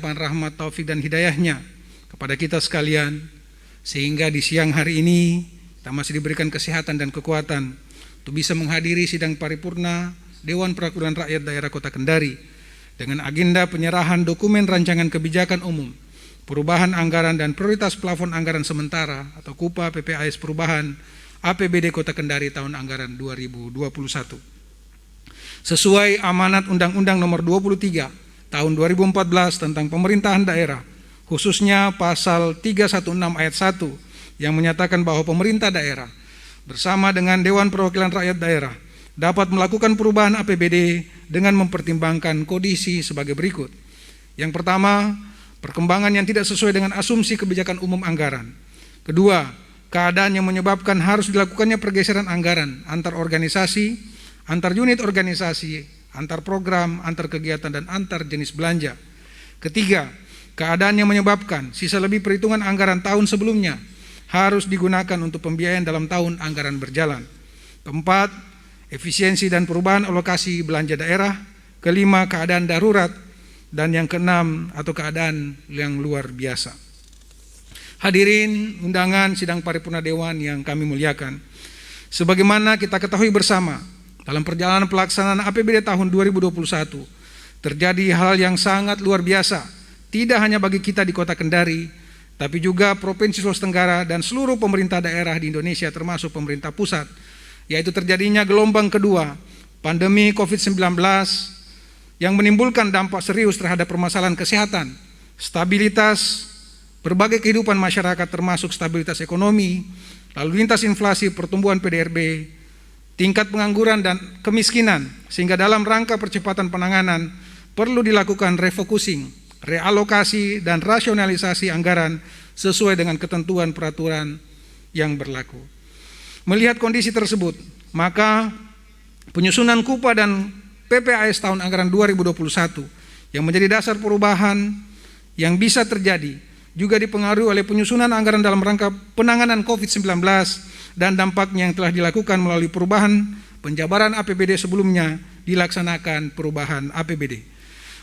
rahmat, taufik dan hidayahnya kepada kita sekalian, sehingga di siang hari ini kita masih diberikan kesehatan dan kekuatan untuk bisa menghadiri sidang paripurna Dewan Perwakilan Rakyat Daerah Kota Kendari dengan agenda penyerahan dokumen rancangan kebijakan umum, perubahan anggaran dan prioritas plafon anggaran sementara atau KUPA PPAS perubahan APBD Kota Kendari tahun anggaran 2021. Sesuai amanat Undang-Undang Nomor 23 Tahun 2014 tentang pemerintahan daerah, khususnya pasal 316 ayat 1 yang menyatakan bahwa pemerintah daerah bersama dengan Dewan Perwakilan Rakyat Daerah dapat melakukan perubahan APBD dengan mempertimbangkan kondisi sebagai berikut. Yang pertama, perkembangan yang tidak sesuai dengan asumsi kebijakan umum anggaran. Kedua, keadaan yang menyebabkan harus dilakukannya pergeseran anggaran antar organisasi, antar unit organisasi, antar program, antar kegiatan, dan antar jenis belanja. Ketiga, keadaan yang menyebabkan sisa lebih perhitungan anggaran tahun sebelumnya harus digunakan untuk pembiayaan dalam tahun anggaran berjalan. Keempat, efisiensi dan perubahan alokasi belanja daerah. Kelima, keadaan darurat. Dan yang keenam, atau keadaan yang luar biasa. Hadirin undangan sidang paripurna Dewan yang kami muliakan, sebagaimana kita ketahui bersama, dalam perjalanan pelaksanaan APBD tahun 2021, terjadi hal yang sangat luar biasa, tidak hanya bagi kita di Kota Kendari, tapi juga Provinsi Sulawesi Tenggara dan seluruh pemerintah daerah di Indonesia termasuk pemerintah pusat, yaitu terjadinya gelombang kedua pandemi COVID-19 yang menimbulkan dampak serius terhadap permasalahan kesehatan, stabilitas berbagai kehidupan masyarakat termasuk stabilitas ekonomi, lalu lintas inflasi, pertumbuhan PDRB, tingkat pengangguran dan kemiskinan, sehingga dalam rangka percepatan penanganan perlu dilakukan refocusing, realokasi dan rasionalisasi anggaran sesuai dengan ketentuan peraturan yang berlaku. Melihat kondisi tersebut, maka penyusunan KUPA dan PPAS tahun anggaran 2021 yang menjadi dasar perubahan yang bisa terjadi juga dipengaruhi oleh penyusunan anggaran dalam rangka penanganan COVID-19 dan dampaknya yang telah dilakukan melalui perubahan penjabaran APBD sebelumnya dilaksanakan perubahan APBD.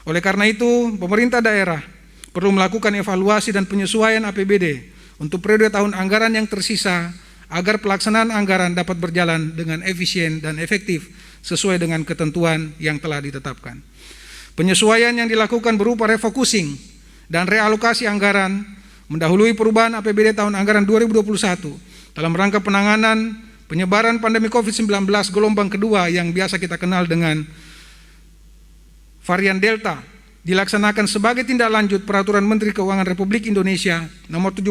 Oleh karena itu, pemerintah daerah perlu melakukan evaluasi dan penyesuaian APBD untuk periode tahun anggaran yang tersisa agar pelaksanaan anggaran dapat berjalan dengan efisien dan efektif sesuai dengan ketentuan yang telah ditetapkan. Penyesuaian yang dilakukan berupa refocusing dan realokasi anggaran mendahului perubahan APBD tahun anggaran 2021 dalam rangka penanganan penyebaran pandemi COVID-19 gelombang kedua yang biasa kita kenal dengan varian Delta, dilaksanakan sebagai tindak lanjut Peraturan Menteri Keuangan Republik Indonesia Nomor 17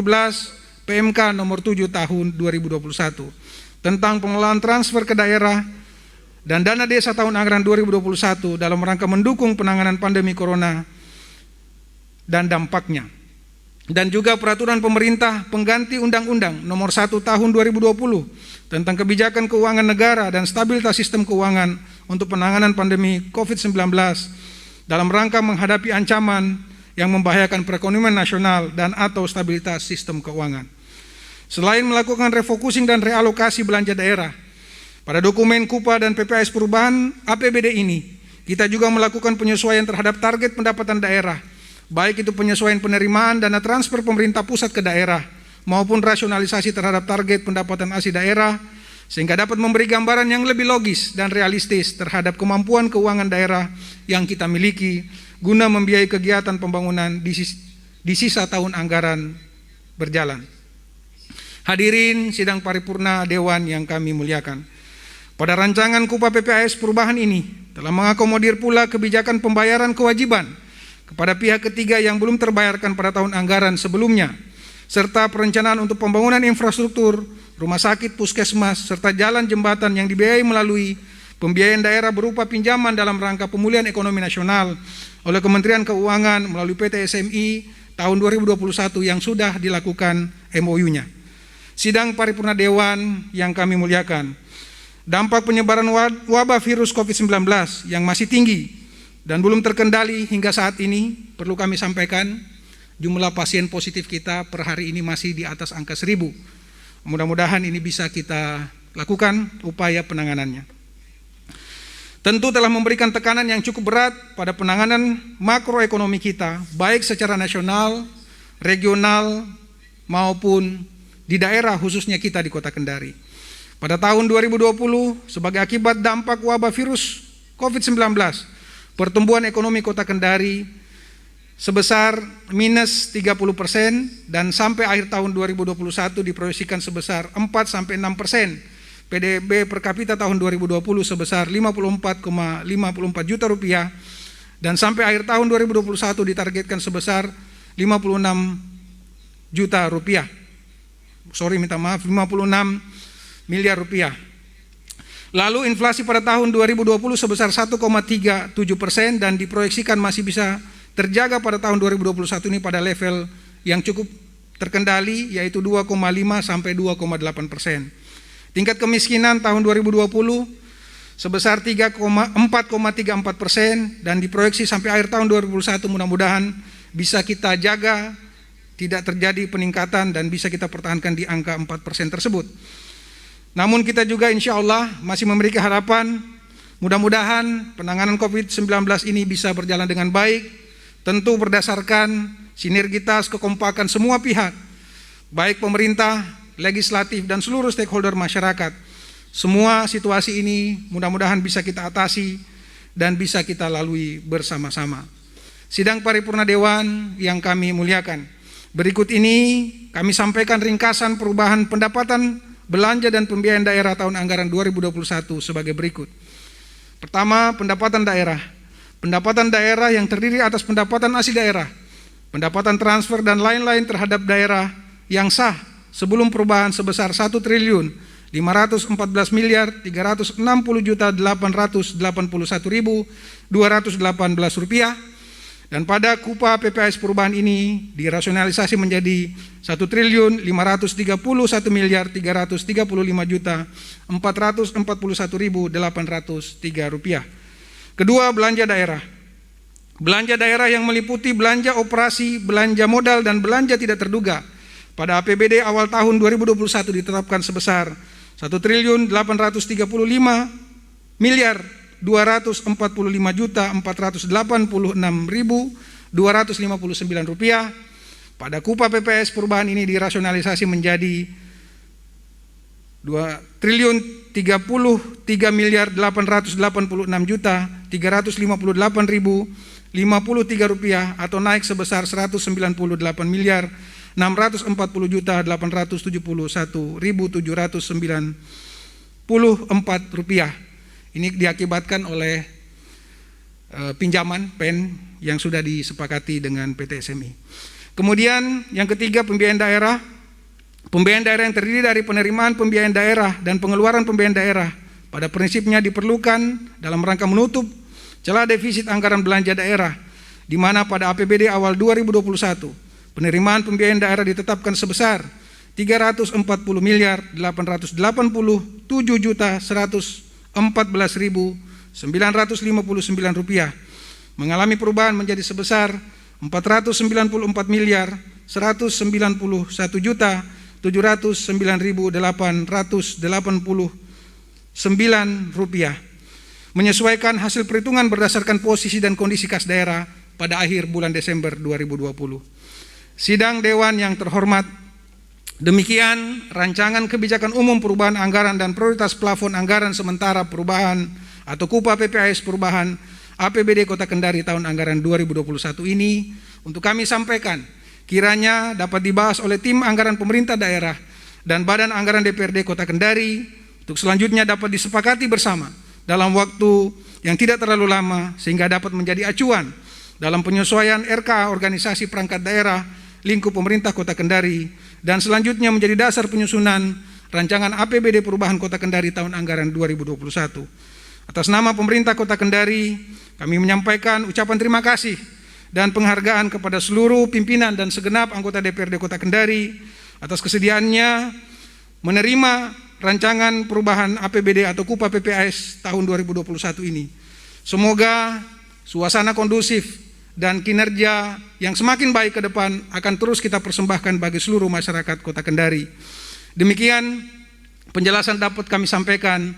PMK Nomor 7 Tahun 2021 tentang pengelolaan transfer ke daerah dan dana desa tahun anggaran 2021 dalam rangka mendukung penanganan pandemi corona dan dampaknya. Dan juga peraturan pemerintah pengganti Undang-Undang Nomor 1 Tahun 2020 tentang kebijakan keuangan negara dan stabilitas sistem keuangan untuk penanganan pandemi COVID-19 dalam rangka menghadapi ancaman yang membahayakan perekonomian nasional dan atau stabilitas sistem keuangan. Selain melakukan refocusing dan realokasi belanja daerah, pada dokumen KUPA dan PPAS perubahan APBD ini, kita juga melakukan penyesuaian terhadap target pendapatan daerah, baik itu penyesuaian penerimaan dana transfer pemerintah pusat ke daerah maupun rasionalisasi terhadap target pendapatan asli daerah, sehingga dapat memberi gambaran yang lebih logis dan realistis terhadap kemampuan keuangan daerah yang kita miliki guna membiayai kegiatan pembangunan di sisa tahun anggaran berjalan. Hadirin sidang paripurna Dewan yang kami muliakan, pada rancangan KUPA PPAS perubahan ini telah mengakomodir pula kebijakan pembayaran kewajiban kepada pihak ketiga yang belum terbayarkan pada tahun anggaran sebelumnya, serta perencanaan untuk pembangunan infrastruktur, rumah sakit, puskesmas, serta jalan jembatan yang dibiayai melalui pembiayaan daerah berupa pinjaman dalam rangka pemulihan ekonomi nasional oleh Kementerian Keuangan melalui PT SMI tahun 2021 yang sudah dilakukan MOU-nya. Sidang paripurna Dewan yang kami muliakan, dampak penyebaran wabah virus COVID-19 yang masih tinggi dan belum terkendali hingga saat ini, perlu kami sampaikan, jumlah pasien positif kita per hari ini masih di atas angka 1000. Mudah-mudahan ini bisa kita lakukan upaya penanganannya. tentu telah memberikan tekanan yang cukup berat pada penanganan makroekonomi kita, baik secara nasional, regional, maupun di daerah khususnya kita di Kota Kendari. Pada tahun 2020, sebagai akibat dampak wabah virus COVID-19, pertumbuhan ekonomi Kota Kendari sebesar minus 30% dan sampai akhir tahun 2021 diproyeksikan sebesar 4-6%. PDB per kapita tahun 2020 sebesar 54,54 juta rupiah dan sampai akhir tahun 2021 ditargetkan sebesar 56 juta rupiah. 56 miliar rupiah. Lalu inflasi pada tahun 2020 sebesar 1,37% dan diproyeksikan masih bisa terjaga pada tahun 2021 ini pada level yang cukup terkendali, yaitu 2,5 sampai 2,8%. Tingkat kemiskinan tahun 2020 sebesar 4,34% dan diproyeksi sampai akhir tahun 2021 mudah-mudahan bisa kita jaga, tidak terjadi peningkatan dan bisa kita pertahankan di angka 4% tersebut. Namun kita juga insya Allah masih memiliki harapan, mudah-mudahan penanganan COVID-19 ini bisa berjalan dengan baik, tentu berdasarkan sinergitas kekompakan semua pihak, baik pemerintah, legislatif, dan seluruh stakeholder masyarakat. Semua situasi ini mudah-mudahan bisa kita atasi dan bisa kita lalui bersama-sama. Sidang paripurna Dewan yang kami muliakan, berikut ini kami sampaikan ringkasan perubahan pendapatan, belanja, dan pembiayaan daerah tahun anggaran 2021 sebagai berikut. Pertama, pendapatan daerah. Pendapatan daerah yang terdiri atas pendapatan asli daerah, pendapatan transfer, dan lain-lain terhadap daerah yang sah sebelum perubahan sebesar 1.514.360.881.218 rupiah, dan pada KUPA PPAS perubahan ini dirasionalisasi menjadi 1.531.341.441.803 rupiah. Kedua, belanja daerah. Belanja daerah yang meliputi belanja operasi, belanja modal, dan belanja tidak terduga pada APBD awal tahun 2021 ditetapkan sebesar 1.845.486.259 rupiah. Pada KUPA PPS perubahan ini dirasionalisasi menjadi 2.386.358.358.053 rupiah atau naik sebesar 198.640.871.794 rupiah. Ini diakibatkan oleh pinjaman PEN yang sudah disepakati dengan PT SMI. Kemudian yang ketiga, pembiayaan daerah. Pembiayaan daerah yang terdiri dari penerimaan pembiayaan daerah dan pengeluaran pembiayaan daerah pada prinsipnya diperlukan dalam rangka menutup celah defisit anggaran belanja daerah, di mana pada APBD awal 2021 penerimaan pembiayaan daerah ditetapkan sebesar 340.814.114.959 rupiah, mengalami perubahan menjadi sebesar 494.191.889 rupiah, menyesuaikan hasil perhitungan berdasarkan posisi dan kondisi kas daerah pada akhir bulan Desember 2020. Sidang Dewan yang terhormat, demikian rancangan kebijakan umum perubahan anggaran dan prioritas plafon anggaran sementara perubahan atau KUPA PPAS perubahan APBD Kota Kendari tahun anggaran 2021 ini untuk kami sampaikan kiranya dapat dibahas oleh tim anggaran pemerintah daerah dan Badan Anggaran DPRD Kota Kendari untuk selanjutnya dapat disepakati bersama dalam waktu yang tidak terlalu lama sehingga dapat menjadi acuan dalam penyesuaian RK organisasi perangkat daerah lingkup pemerintah Kota Kendari dan selanjutnya menjadi dasar penyusunan rancangan APBD perubahan Kota Kendari tahun anggaran 2021. Atas nama pemerintah Kota Kendari, kami menyampaikan ucapan terima kasih dan penghargaan kepada seluruh pimpinan dan segenap anggota DPRD Kota Kendari atas kesediaannya menerima rancangan perubahan APBD atau KUPA PPAS tahun 2021 ini. Semoga suasana kondusif dan kinerja yang semakin baik ke depan akan terus kita persembahkan bagi seluruh masyarakat Kota Kendari. Demikian penjelasan dapat kami sampaikan.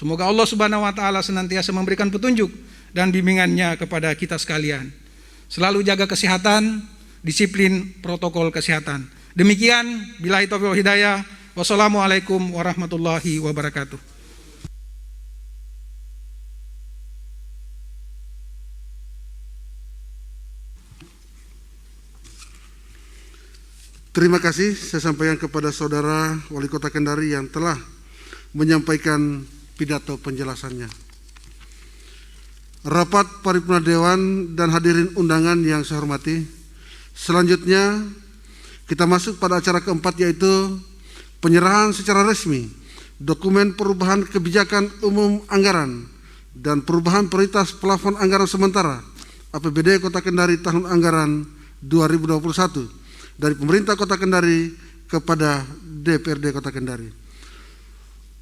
Semoga Allah Subhanahu wa taala senantiasa memberikan petunjuk dan bimbingannya kepada kita sekalian. Selalu jaga kesehatan, disiplin protokol kesehatan. Demikian, billahi taufiq wal hidayah. Wassalamualaikum warahmatullahi wabarakatuh. Terima kasih saya sampaikan kepada Saudara Wali Kota Kendari yang telah menyampaikan pidato penjelasannya. Rapat Paripurna Dewan dan hadirin undangan yang saya hormati, selanjutnya kita masuk pada acara keempat, yaitu penyerahan secara resmi dokumen perubahan kebijakan umum anggaran dan perubahan prioritas plafon anggaran sementara APBD Kota Kendari tahun anggaran 2021 dari pemerintah Kota Kendari kepada DPRD Kota Kendari.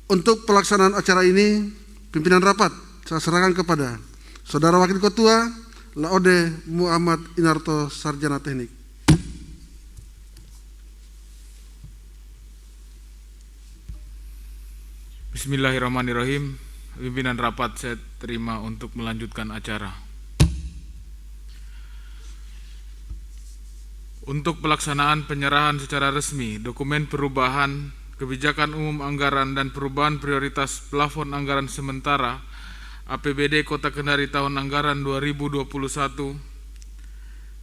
Untuk pelaksanaan acara ini, pimpinan rapat saya serahkan kepada Saudara Wakil Ketua Laode Muhammad Inarto, Sarjana Teknik. Bismillahirrahmanirrahim. Pimpinan rapat saya terima untuk melanjutkan acara. Untuk pelaksanaan penyerahan secara resmi dokumen perubahan kebijakan umum anggaran dan perubahan prioritas plafon anggaran sementara APBD Kota Kendari tahun anggaran 2021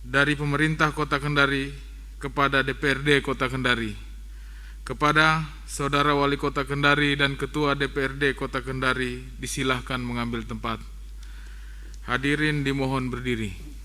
dari pemerintah Kota Kendari kepada DPRD Kota Kendari. Kepada Saudara Wali Kota Kendari dan Ketua DPRD Kota Kendari, disilahkan mengambil tempat. Hadirin dimohon berdiri.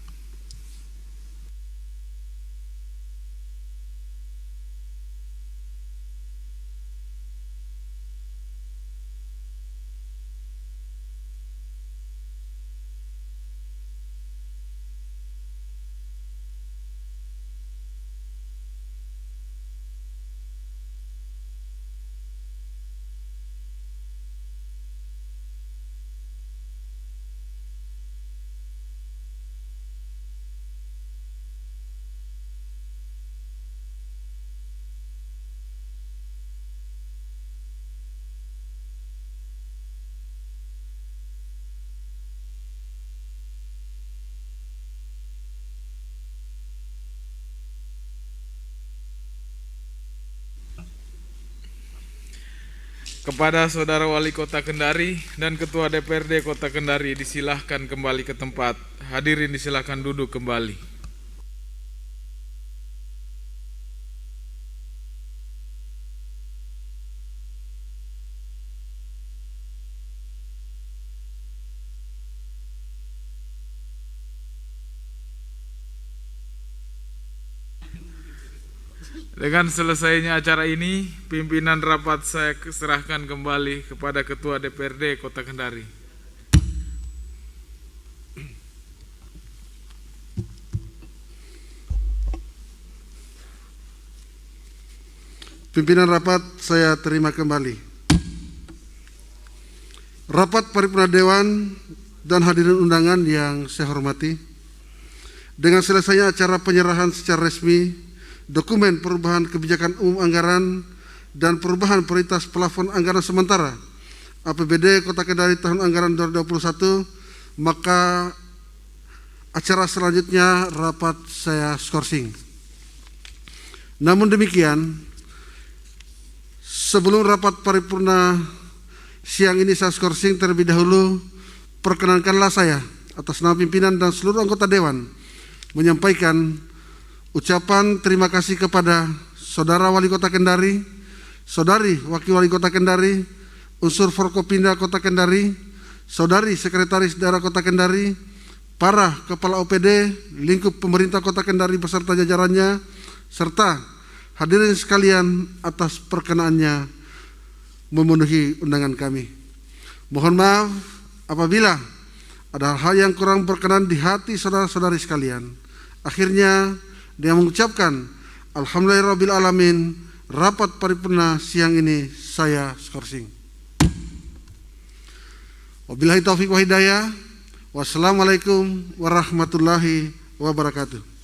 Kepada Saudara Wali Kota Kendari dan Ketua DPRD Kota Kendari, disilahkan kembali ke tempat. Hadirin disilahkan duduk kembali. Dengan selesainya acara ini, pimpinan rapat saya serahkan kembali kepada Ketua DPRD Kota Kendari. Pimpinan rapat saya terima kembali. Rapat Paripurna Dewan dan hadirin undangan yang saya hormati, dengan selesainya acara penyerahan secara resmi dokumen perubahan kebijakan umum anggaran dan perubahan prioritas plafon anggaran sementara APBD Kota Kendari tahun anggaran 2021, maka acara selanjutnya rapat saya skorsing. Namun demikian, sebelum rapat paripurna siang ini saya skorsing terlebih dahulu, perkenankanlah saya atas nama pimpinan dan seluruh anggota Dewan menyampaikan ucapan terima kasih kepada Saudara Wali Kota Kendari, Saudari Wakil Wali Kota Kendari, unsur Forkopimda Kota Kendari, Saudari Sekretaris Daerah Kota Kendari, para Kepala OPD, lingkup pemerintah Kota Kendari beserta jajarannya, serta hadirin sekalian atas perkenaannya memenuhi undangan kami. Mohon maaf apabila ada hal yang kurang berkenan di hati saudara-saudari sekalian. Akhirnya, dia mengucapkan alhamdulillahirabbil alamin, rapat paripurna siang ini saya skorsing. Wabillahi taufiq wa hidayah. Wassalamualaikum warahmatullahi wabarakatuh.